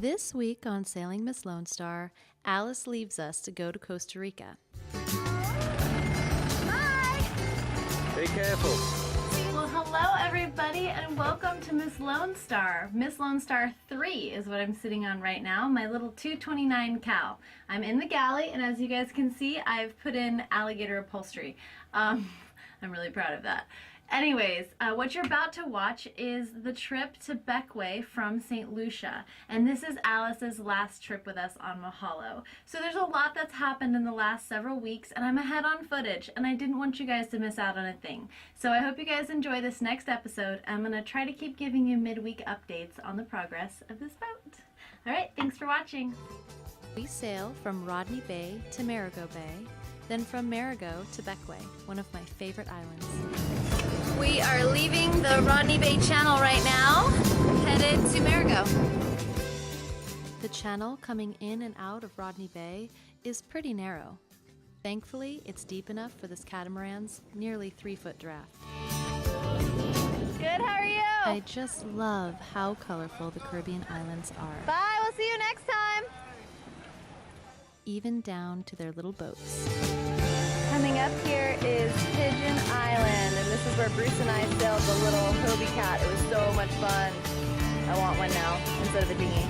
This week on Sailing Miss Lone Star, Alice leaves us to go to Costa Rica. Hi! Be careful. Well, hello everybody and welcome to Miss Lone Star. Miss Lone Star 3 is what I'm sitting on right now, my little 229 cow. I'm in the galley and as you guys can see, I've put in alligator upholstery. I'm really proud of that. Anyways, what you're about to watch is the trip to Bequia from St. Lucia, and this is Alice's last trip with us on Mahalo. So there's a lot that's happened in the last several weeks, and I'm ahead on footage, and I didn't want you guys to miss out on a thing. So I hope you guys enjoy this next episode. I'm going to try to keep giving you midweek updates on the progress of this boat. Alright, thanks for watching. We sail from Rodney Bay to Marigot Bay, then from Marigot to Bequia, one of my favorite islands. We are leaving the Rodney Bay Channel right now, headed to Marigot. The channel coming in and out of Rodney Bay is pretty narrow. Thankfully, it's deep enough for this catamaran's nearly 3-foot draft. Good, how are you? I just love how colorful the Caribbean islands are. Bye, we'll see you next time. Even down to their little boats. Coming up here is Pigeon Island, and this is where Bruce and I sailed the little Hobie Cat. It was so much fun. I want one now instead of a dinghy.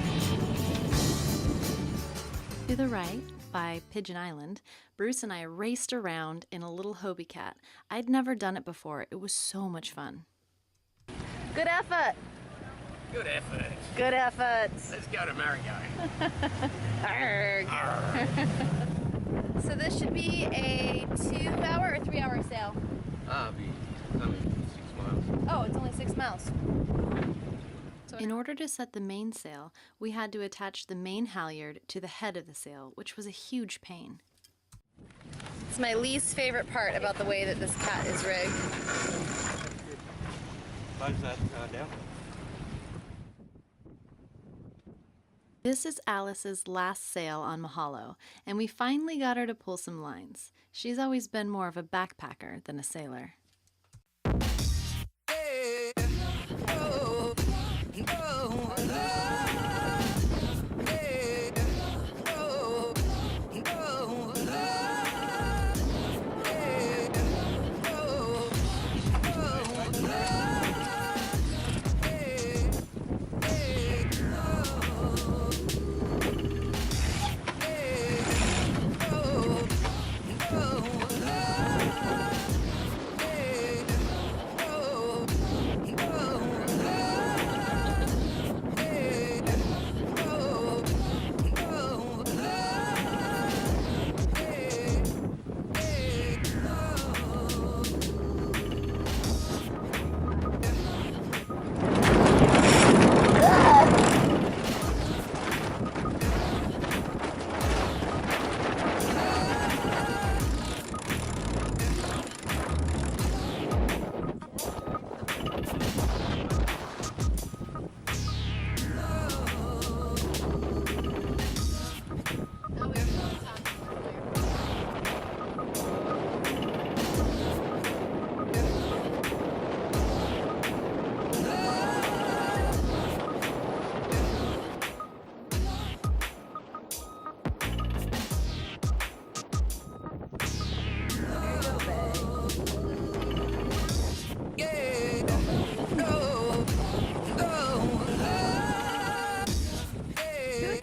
To the right, by Pigeon Island, Bruce and I raced around in a little Hobie Cat. I'd never done it before. It was so much fun. Good effort. Good effort. Good effort. Let's go to Marigot. Arrgh. So this should be a 2-hour or 3-hour sail? Be only 6 miles. Oh, it's only 6 miles. In order to set the mainsail, we had to attach the main halyard to the head of the sail, which was a huge pain. It's my least favorite part about the way that this cat is rigged. Close that down. This is Alice's last sail on Mahalo, and we finally got her to pull some lines. She's always been more of a backpacker than a sailor.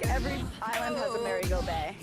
Every island has a Marigot Bay.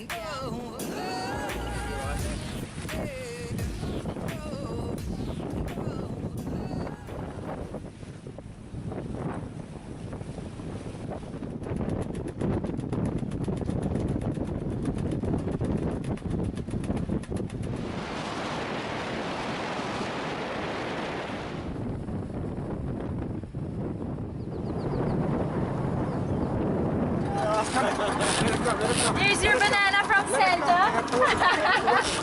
There's your banana from Santa.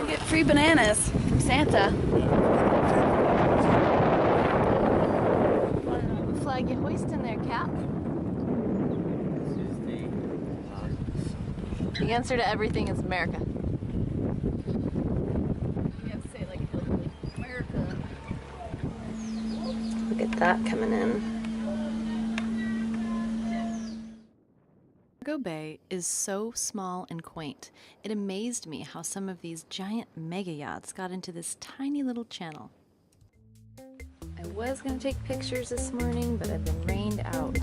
You get free bananas from Santa. What flag you hoisting there, Cap? The answer to everything is America. You have to say it like hillbilly. America. Look at that coming in. Amerigo Bay is so small and quaint. It amazed me how some of these giant mega yachts got into this tiny little channel. I was going to take pictures this morning, but I've been rained out.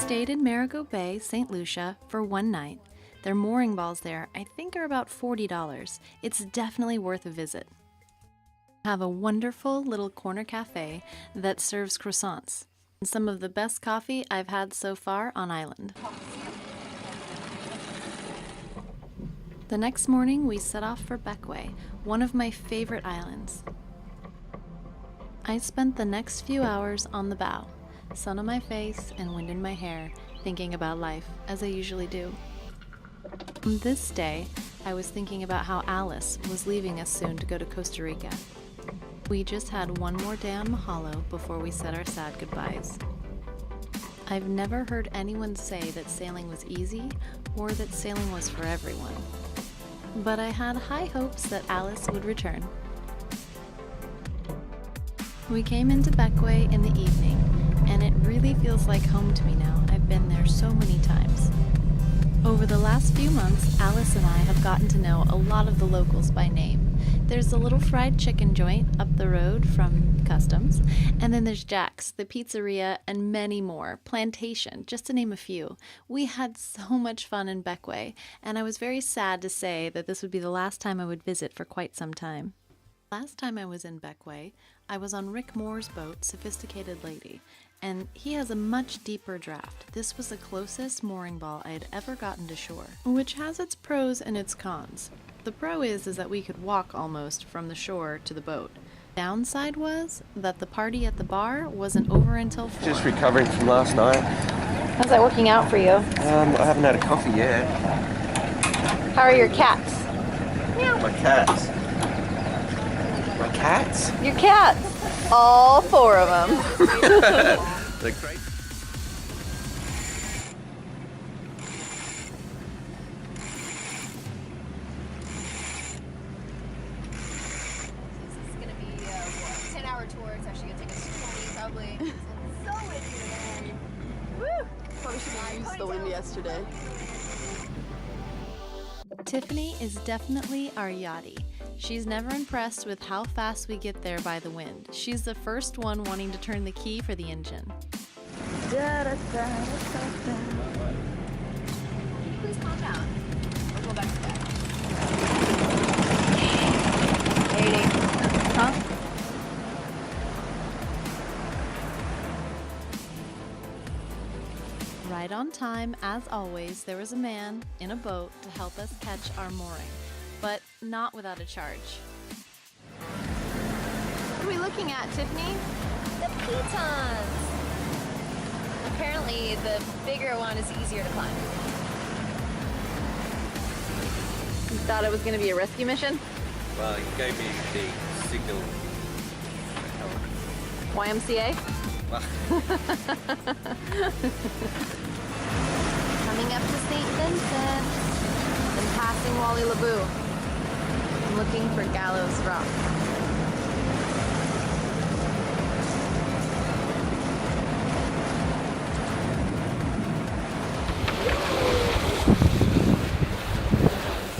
Stayed in Amerigo Bay, St. Lucia for one night. Their mooring balls there, I think, are about $40. It's definitely worth a visit. Have a wonderful little corner cafe that serves croissants. Some of the best coffee I've had so far on island. The next morning, we set off for Bequia, one of my favorite islands. I spent the next few hours on the bow, sun on my face and wind in my hair, thinking about life, as I usually do. On this day, I was thinking about how Alice was leaving us soon to go to Costa Rica. We just had one more day on Mahalo before we said our sad goodbyes. I've never heard anyone say that sailing was easy or that sailing was for everyone. But I had high hopes that Alice would return. We came into Bequia in the evening, and it really feels like home to me now. I've been there so many times. Over the last few months, Alice and I have gotten to know a lot of the locals by name. There's a little fried chicken joint up the road from Customs, and then there's Jack's, the pizzeria, and many more. Plantation, just to name a few. We had so much fun in Bequia, and I was very sad to say that this would be the last time I would visit for quite some time. Last time I was in Bequia, I was on Rick Moore's boat, Sophisticated Lady, and he has a much deeper draft. This was the closest mooring ball I had ever gotten to shore, which has its pros and its cons. The pro is that we could walk almost from the shore to the boat. Downside was that the party at the bar wasn't over until 4. Just recovering from last night. How's that working out for you? I haven't had a coffee yet. How are your cats? My cats. My cats? Your cats! All 4 of them. They're great. This is going to be a 10-hour tour. It's actually going to take us 20 probably. It's so windy today. Woo! Probably should have used the wind yesterday. Tiffany is definitely our yachty. She's never impressed with how fast we get there by the wind. She's the first one wanting to turn the key for the engine. Please calm down. Or go back to bed. 80. Huh? Right on time, as always, there was a man in a boat to help us catch our mooring, but not without a charge. What are we looking at, Tiffany? The pitons! Apparently, the bigger one is easier to climb. You thought it was going to be a rescue mission? Well, he gave me the signal. YMCA? Coming up to St. Vincent, then passing Wally Laboo. I'm looking for Gallows Rock.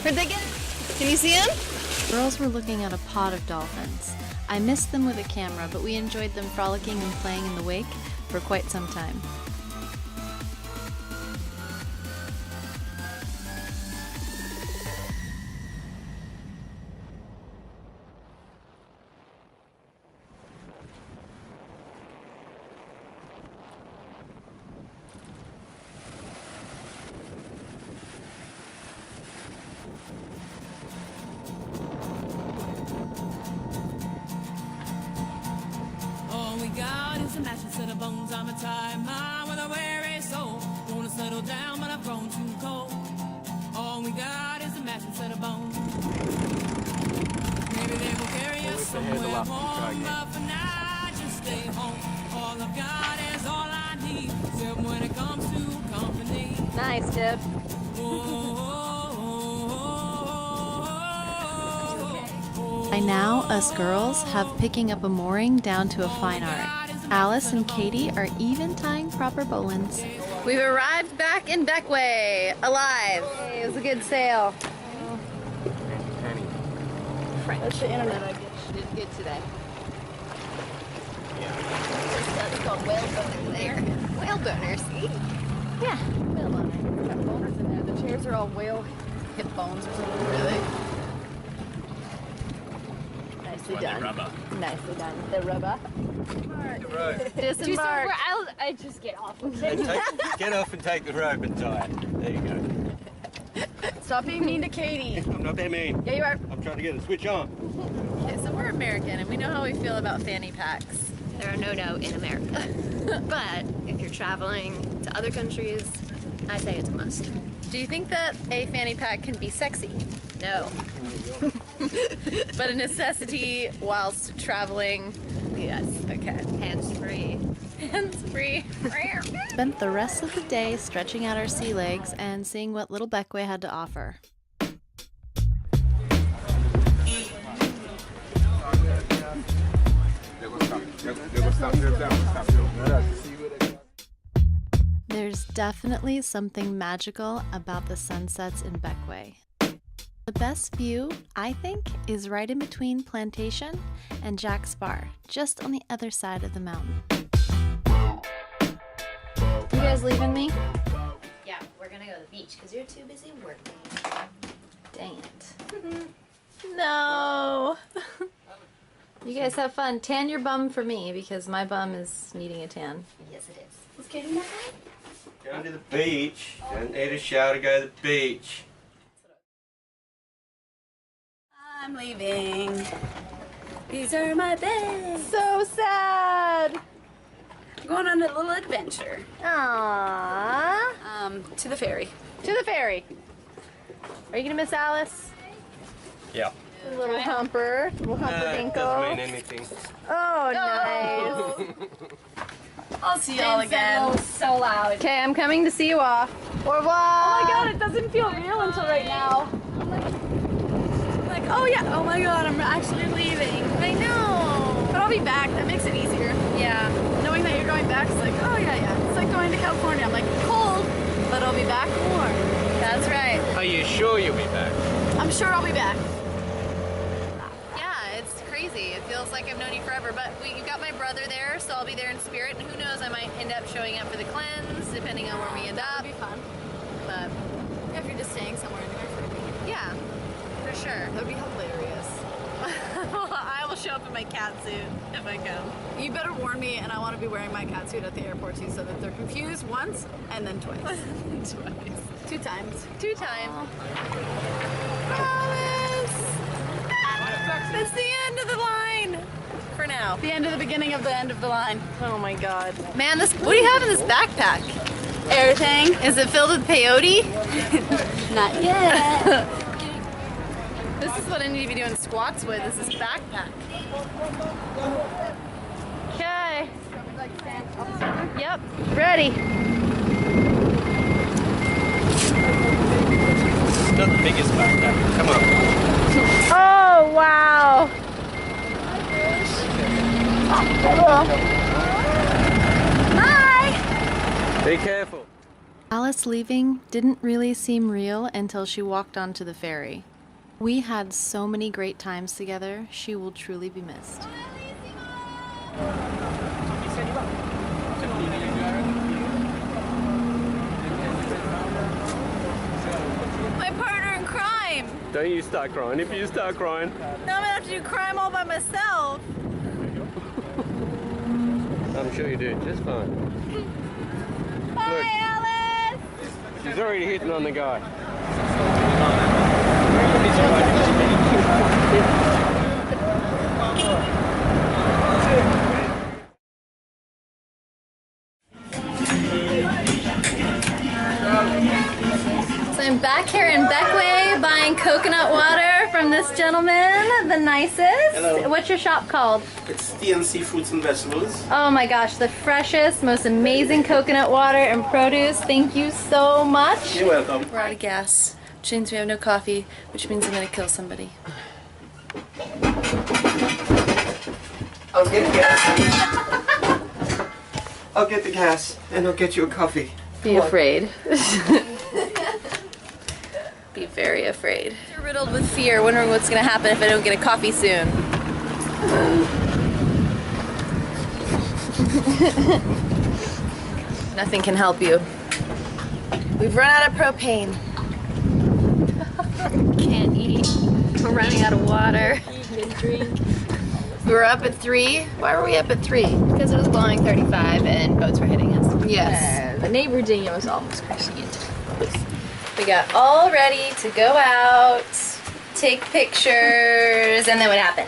Where'd they get? Can you see them? Girls were looking at a pod of dolphins. I missed them with a camera, but we enjoyed them frolicking and playing in the wake for quite some time. All we got is a mattress and the bones. I'm a tired mind with a weary soul. Wanna settle down, but I've grown too cold. All we got is a mattress. off and try again. But for now, just stay home. All I've got is all I need. Except when it comes to company. Nice, Tiff. By now, us girls have picking up a mooring down to a fine art. Alice and Katie are even tying proper bowlines. We've arrived back in Bequia, alive. Hey, it was a good sail. That's the internet I didn't get today. That's called whale boner there. Whale boner, see? Yeah, whale boner. It's got boners in there. The chairs are all whale hip bones or something. Really? Nicely done. Nicely done. The rubber. Disembark. I just get off. Get off and take the rope and tie it. There you go. Stop being mean to Katie. I'm not being mean. Yeah, you are. I'm trying to get a switch on. Okay, so we're American and we know how we feel about fanny packs. They're a no-no in America. But if you're traveling to other countries, I say it's a must. Do you think that a fanny pack can be sexy? No. But a necessity whilst traveling? Yes. Okay. Hands-free. Hands-free. Spent the rest of the day stretching out our sea legs and seeing what little Bequia had to offer. There's definitely something magical about the sunsets in Bequia. The best view, I think, is right in between Plantation and Jack's Bar, just on the other side of the mountain. You guys leaving me? Yeah, we're gonna go to the beach because you're too busy working. Dang it. No. You guys have fun. Tan your bum for me because my bum is needing a tan. Yes, it is. Is Katie not Going to the beach. Don't need a shower to go to the beach. I'm leaving. These are my bags. So sad. I'm going on a little adventure. Aww. To the ferry. To the ferry. Are you gonna miss Alice? Yeah. Little humper. Little Doesn't humperdinkle. mean anything. Oh, nice. I'll see y'all again. so loud. Okay, I'm coming to see you off. Au revoir. Oh my god, it doesn't feel real until right now. I'm like, oh yeah, oh my god, I'm actually leaving. I know. But I'll be back, that makes it easier. Yeah. Knowing that you're going back is like, oh yeah. It's like going to California. I'm like, cold, but I'll be back warm. That's right. Are you sure you'll be back? I'm sure I'll be back. Yeah, it's crazy. It feels like I've known you forever, but you got my brother there, so I'll be there in spirit, and who knows, I might end up showing up for the cleanse, depending on where we end up. That'd be fun. But Yeah, if you're just staying somewhere in there for a week. yeah, for sure. That would be hilarious. I will show up in my cat suit if I come. You better warn me, and I want to be wearing my cat suit at the airport too, so that they're confused once and then twice. Twice. 2 times. 2 times. Alice! That's the end of the line for now. The end of the beginning of the end of the line. Oh my god. Man, this what do you have in this backpack? Everything. Is it filled with peyote? Not yet. This is what I need to be doing squats with, is this backpack. Okay. Yep, ready. It's not the biggest backpack. Come on. Oh, wow. Bye. Be careful. Alice leaving didn't really seem real until she walked onto the ferry. We had so many great times together, she will truly be missed. My partner in crime. Don't you start crying. If you start crying, Now I'm gonna have to do crime all by myself. I'm sure you do just fine. Bye, Alice. She's already hitting on the guy. So I'm back here in Bequia buying coconut water from this gentleman, the nicest. Hello. What's your shop called? It's TNC Fruits and Vegetables. Oh my gosh, the freshest, most amazing coconut water and produce. Thank you so much. You're welcome. We're out of gas, which means we have no coffee, which means I'm gonna kill somebody. I'll get the gas. I'll get the gas and I'll get you a coffee. Be afraid. Be very afraid. You're riddled with fear, wondering what's gonna happen if I don't get a coffee soon. Nothing can help you. We've run out of propane. Can't eat. We're running out of water. We were up at 3. Why were we up at 3? Because it was blowing 35 and boats were hitting us. Yes. The neighbor dinghy was almost crashing into. We got all ready to go out, take pictures, and then what happened?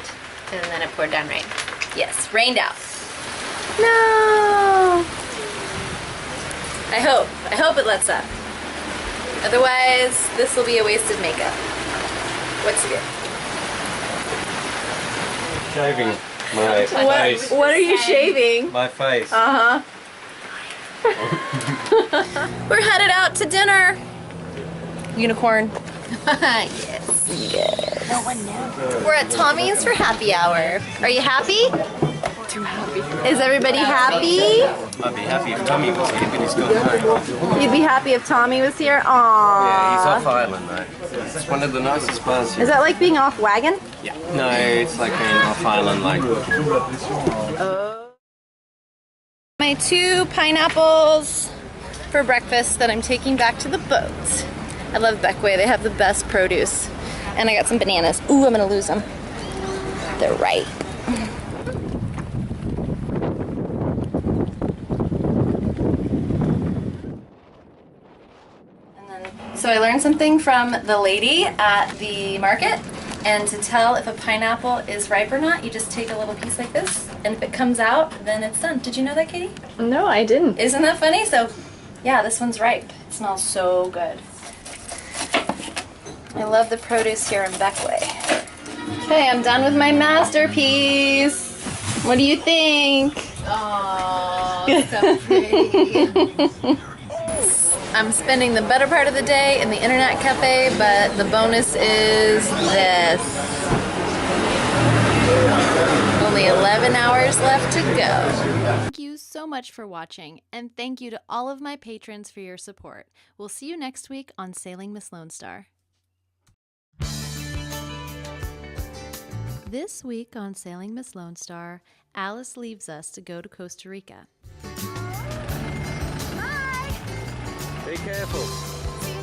And then it poured down rain. Yes, rained out. No! I hope it lets up. Otherwise, this will be a waste of makeup. What's good? Shaving my face. What are you shaving? My face. Uh-huh. We're headed out to dinner. Unicorn. Yes. No one knows. We're at Tommy's for happy hour. Are you happy? Too happy. Is everybody happy? I'd be happy if Tommy was here, but he's gone home. You'd be happy if Tommy was here? Aww. Yeah, he's off island though. It's one of the nicest bars here. Is that like being off wagon? Yeah. No, it's like being off island, like. My 2 pineapples for breakfast that I'm taking back to the boat. I love Bequia, they have the best produce. And I got some bananas. Ooh, I'm gonna lose them. They're right. So I learned something from the lady at the market, and to tell if a pineapple is ripe or not, you just take a little piece like this, and if it comes out, then it's done. Did you know that, Katie? No, I didn't. Isn't that funny? So, yeah, this one's ripe. It smells so good. I love the produce here in Bequia. Okay, I'm done with my masterpiece. What do you think? Oh, so pretty. I'm spending the better part of the day in the internet cafe, but the bonus is this. Only 11 hours left to go. Thank you so much for watching, and thank you to all of my patrons for your support. We'll see you next week on Sailing Miss Lone Star. This week on Sailing Miss Lone Star, Alice leaves us to go to Costa Rica. Be careful.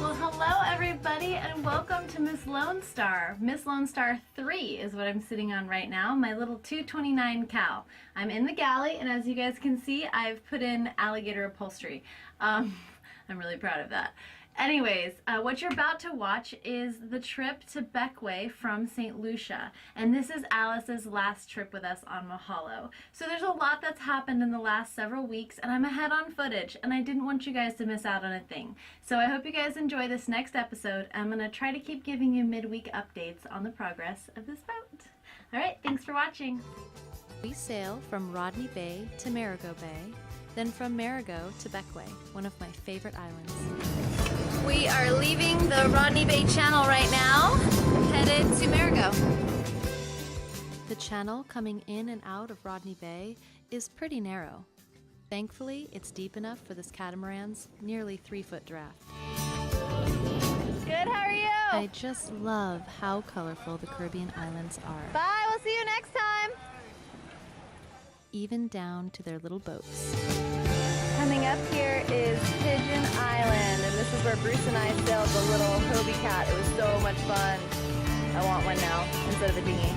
Well, hello everybody and welcome to Miss Lone Star. Miss Lone Star 3 is what I'm sitting on right now, my little 229 cow. I'm in the galley, and as you guys can see, I've put in alligator upholstery. I'm really proud of that. Anyways, what you're about to watch is the trip to Bequia from St. Lucia, and this is Alice's last trip with us on Mahalo. So there's a lot that's happened in the last several weeks, and I'm ahead on footage, and I didn't want you guys to miss out on a thing. So I hope you guys enjoy this next episode. I'm going to try to keep giving you midweek updates on the progress of this boat. Alright, thanks for watching. We sail from Rodney Bay to Marigot Bay, then from Marigot to Bequia, one of my favorite islands. We are leaving the Rodney Bay Channel right now, headed to Marigot. The channel coming in and out of Rodney Bay is pretty narrow. Thankfully, it's deep enough for this catamaran's nearly 3-foot draft. Good, how are you? I just love how colorful the Caribbean islands are, Bye, we'll see you next time. even down to their little boats. Coming up here is Pigeon Island, and this is where Bruce and I sailed the little Hobie Cat. It was so much fun. I want one now instead of a dinghy.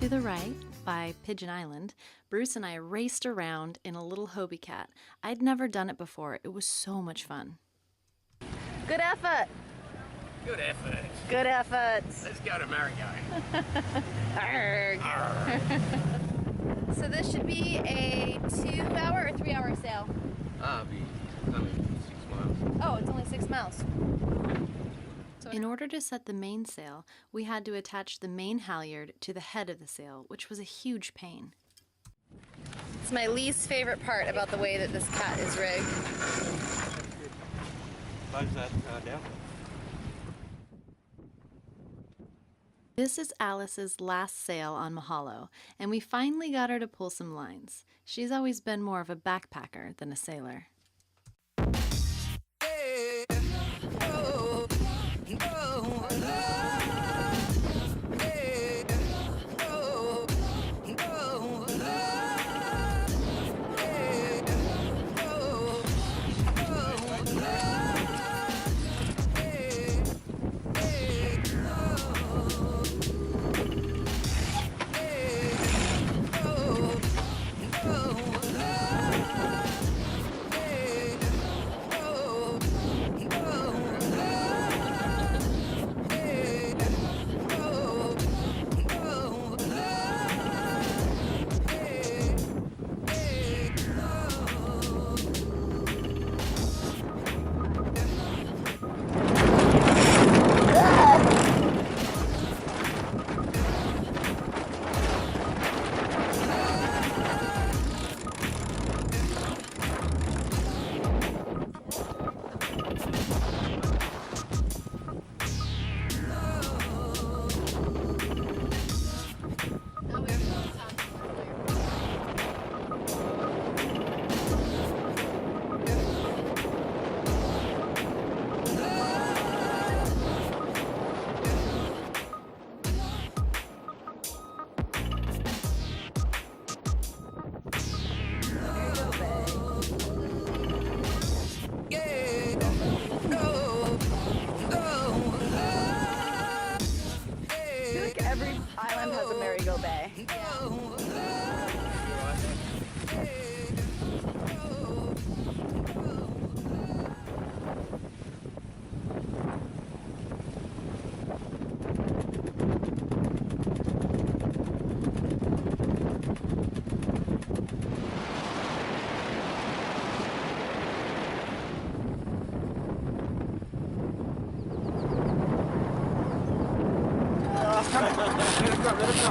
To the right, by Pigeon Island, Bruce and I raced around in a little Hobie Cat. I'd never done it before. It was so much fun. Good effort. Good effort. Good effort. Let's go to Marigot. Arrgh. So this should be a 2-hour or 3-hour sail? Be coming 6 miles. Oh, mouse. In order to set the mainsail, we had to attach the main halyard to the head of the sail, which was a huge pain. It's my least favorite part about the way that this cat is rigged. Close that down. This is Alice's last sail on Mahalo, and we finally got her to pull some lines. She's always been more of a backpacker than a sailor. Every island has a merry-go bay.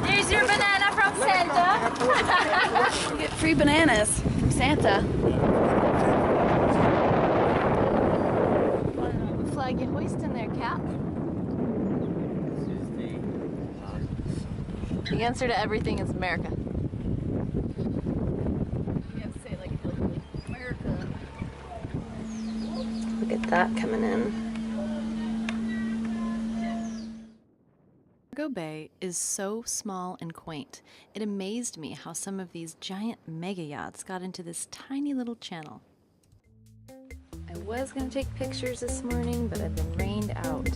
Here's your banana from Santa. You get free bananas from Santa. What flag you hoisting there, Cap? The answer to everything is America. You have to say it like America. Look at that coming in. Cargo Bay is so small and quaint. It amazed me how some of these giant mega yachts got into this tiny little channel. I was going to take pictures this morning, but I've been rained out.